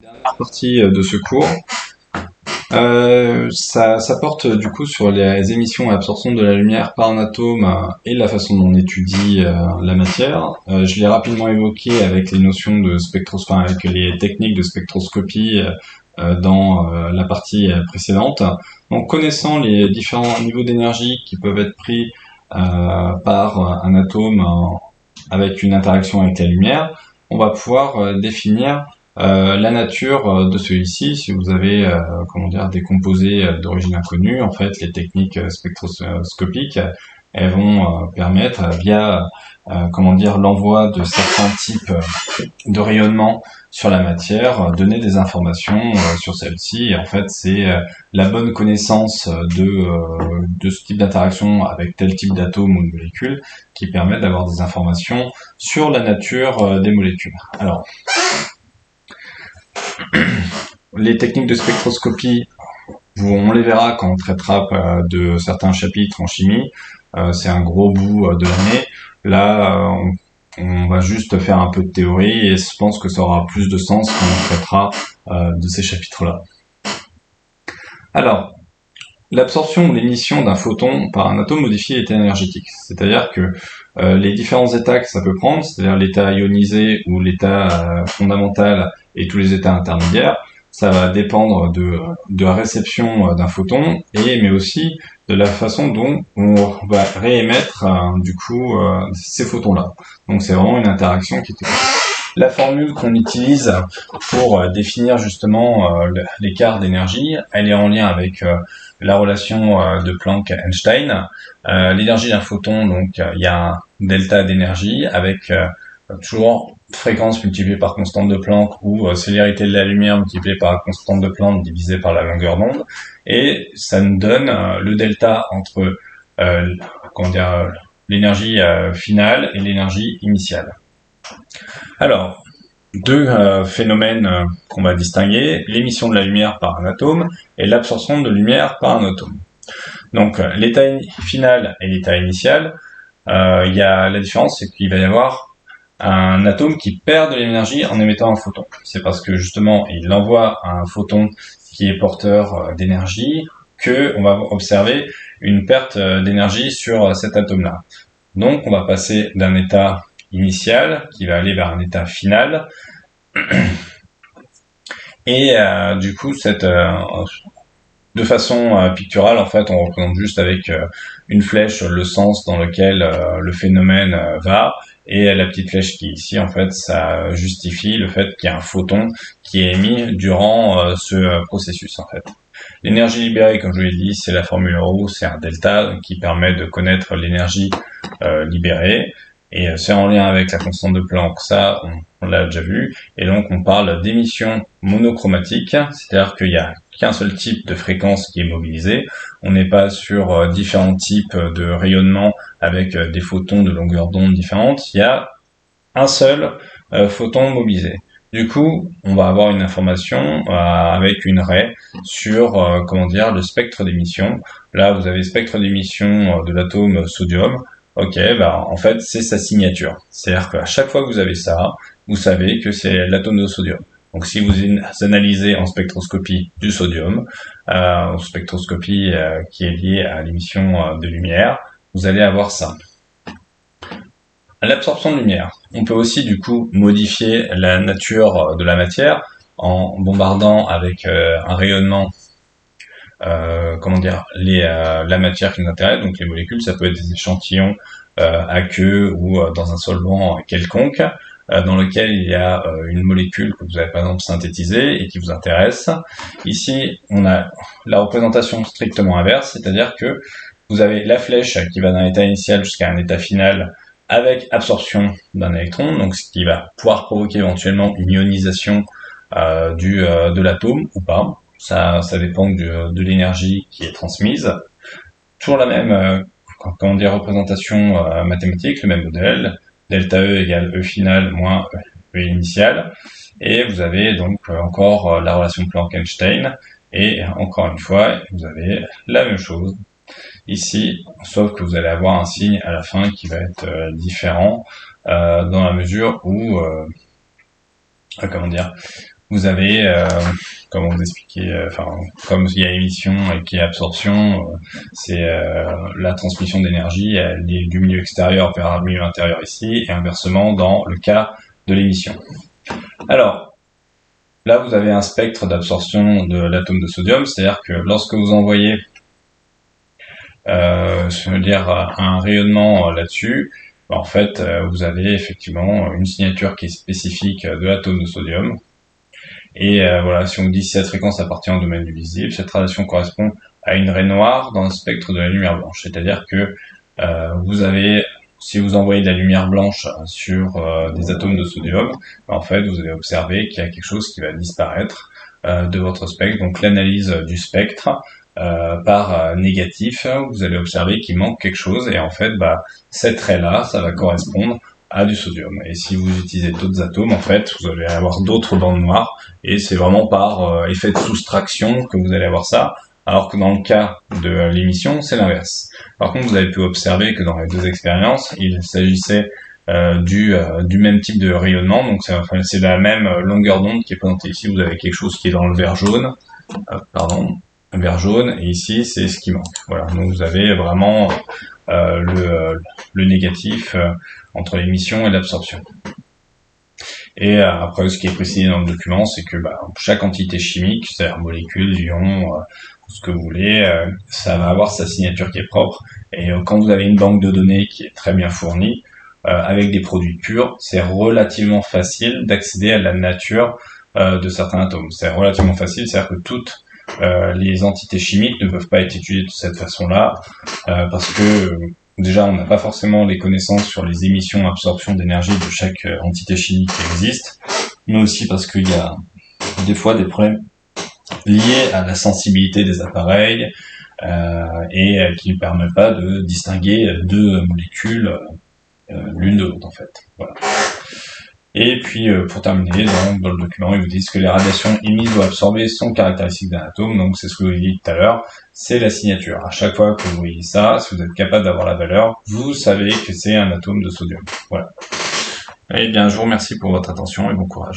Dernière partie de ce cours, ça porte du coup sur les émissions et absorption de la lumière par un atome et la façon dont on étudie la matière. Je l'ai rapidement évoqué avec les notions de spectroscopie, avec les techniques de spectroscopie dans la partie précédente. Donc connaissant les différents niveaux d'énergie qui peuvent être pris par un atome avec une interaction avec la lumière, on va pouvoir définir la nature de celui-ci. Si vous avez des composés d'origine inconnue, en fait les techniques spectroscopiques elles vont permettre via l'envoi de certains types de rayonnement sur la matière, donner des informations sur celle-ci. Et en fait, c'est la bonne connaissance de ce type d'interaction avec tel type d'atome ou de molécule qui permet d'avoir des informations sur la nature des molécules. Alors, les techniques de spectroscopie, on les verra quand on traitera de certains chapitres en chimie. C'est un gros bout de l'année. Là, on va juste faire un peu de théorie et je pense que ça aura plus de sens quand on traitera de ces chapitres-là. Alors, l'absorption ou l'émission d'un photon par un atome modifie l'état énergétique. C'est-à-dire que les différents états que ça peut prendre, c'est-à-dire l'état ionisé ou l'état fondamental et tous les états intermédiaires, ça va dépendre de la réception d'un photon mais aussi de la façon dont on va réémettre ces photons-là. Donc c'est vraiment une interaction qui est... La formule qu'on utilise pour définir justement l'écart d'énergie, elle est en lien avec la relation de Planck-Einstein. L'énergie d'un photon, donc il y a un delta d'énergie avec toujours fréquence multipliée par constante de Planck ou célérité de la lumière multipliée par la constante de Planck divisée par la longueur d'onde, et ça nous donne le delta entre l'énergie finale et l'énergie initiale. Alors, deux phénomènes qu'on va distinguer, l'émission de la lumière par un atome et l'absorption de lumière par un atome. Donc l'état final et l'état initial, il y a la différence, c'est qu'il va y avoir un atome qui perd de l'énergie en émettant un photon. C'est parce que justement il envoie un photon qui est porteur d'énergie que on va observer une perte d'énergie sur cet atome-là. Donc on va passer d'un état initial qui va aller vers un état final et du coup de façon picturale, en fait, on représente juste avec une flèche le sens dans lequel le phénomène va, et la petite flèche qui est ici, en fait, ça justifie le fait qu'il y a un photon qui est émis durant ce processus, en fait. L'énergie libérée, comme je vous l'ai dit, c'est la formule ρ, c'est un delta qui permet de connaître l'énergie libérée, et c'est en lien avec la constante de Planck, ça on l'a déjà vu, et donc on parle d'émission monochromatique, c'est-à-dire qu'il y a qu'un seul type de fréquence qui est mobilisé, on n'est pas sur différents types de rayonnement avec des photons de longueur d'onde différentes, il y a un seul photon mobilisé. Du coup, on va avoir une information avec une raie sur le spectre d'émission. Là, vous avez le spectre d'émission de l'atome sodium. Ok, en fait, c'est sa signature. C'est-à-dire qu'à chaque fois que vous avez ça, vous savez que c'est l'atome de sodium. Donc, si vous analysez en spectroscopie du sodium, en spectroscopie qui est liée à l'émission de lumière, vous allez avoir ça. L'absorption de lumière. On peut aussi du coup modifier la nature de la matière en bombardant avec un rayonnement la matière qui nous intéresse, donc les molécules, ça peut être des échantillons aqueux ou dans un solvant quelconque dans lequel il y a une molécule que vous avez par exemple synthétisée et qui vous intéresse. Ici, on a la représentation strictement inverse, c'est-à-dire que vous avez la flèche qui va d'un état initial jusqu'à un état final avec absorption d'un électron, donc ce qui va pouvoir provoquer éventuellement une ionisation de l'atome ou pas. Ça dépend de l'énergie qui est transmise. Toujours la même représentation mathématique, le même modèle, delta E égale E final moins E initial, et vous avez donc encore la relation Planck-Einstein, et encore une fois, vous avez la même chose ici, sauf que vous allez avoir un signe à la fin qui va être différent dans la mesure où vous avez, comment vous expliquer, comme il y a émission et qu'il y a absorption, c'est la transmission d'énergie, elle est du milieu extérieur vers le milieu intérieur ici, et inversement dans le cas de l'émission. Alors, là, vous avez un spectre d'absorption de l'atome de sodium, c'est-à-dire que lorsque vous envoyez un rayonnement là-dessus, en fait, vous avez effectivement une signature qui est spécifique de l'atome de sodium. Et voilà, si on dit si cette fréquence appartient au domaine du visible, cette radiation correspond à une raie noire dans le spectre de la lumière blanche. C'est-à-dire que vous avez, si vous envoyez de la lumière blanche sur des atomes de sodium, en fait, vous allez observer qu'il y a quelque chose qui va disparaître de votre spectre. Donc l'analyse du spectre par négatif, vous allez observer qu'il manque quelque chose, et en fait, cette raie-là, ça va correspondre à du sodium. Et si vous utilisez d'autres atomes, en fait, vous allez avoir d'autres bandes noires, et c'est vraiment par effet de soustraction que vous allez avoir ça, alors que dans le cas de l'émission, c'est l'inverse. Par contre, vous avez pu observer que dans les deux expériences, il s'agissait du même type de rayonnement, donc c'est la même longueur d'onde qui est présentée ici. Vous avez quelque chose qui est dans le vert jaune, vert jaune, et ici c'est ce qui manque. Voilà, donc vous avez vraiment le négatif entre l'émission et l'absorption. Et après, ce qui est précisé dans le document, c'est que chaque entité chimique, c'est-à-dire molécule, ion, ce que vous voulez, ça va avoir sa signature qui est propre. Et quand vous avez une banque de données qui est très bien fournie, avec des produits purs, c'est relativement facile d'accéder à la nature de certains atomes. C'est relativement facile, c'est-à-dire que toutes les entités chimiques ne peuvent pas être étudiées de cette façon-là, parce que déjà on n'a pas forcément les connaissances sur les émissions, absorption d'énergie de chaque entité chimique qui existe, mais aussi parce qu'il y a des fois des problèmes liés à la sensibilité des appareils et qui ne permettent pas de distinguer deux molécules l'une de l'autre en fait. Voilà. Et puis pour terminer, dans le document, ils vous disent que les radiations émises ou absorbées sont caractéristiques d'un atome, donc c'est ce que je vous ai dit tout à l'heure, c'est la signature. À chaque fois que vous voyez ça, si vous êtes capable d'avoir la valeur, vous savez que c'est un atome de sodium. Voilà. Eh bien, je vous remercie pour votre attention et bon courage.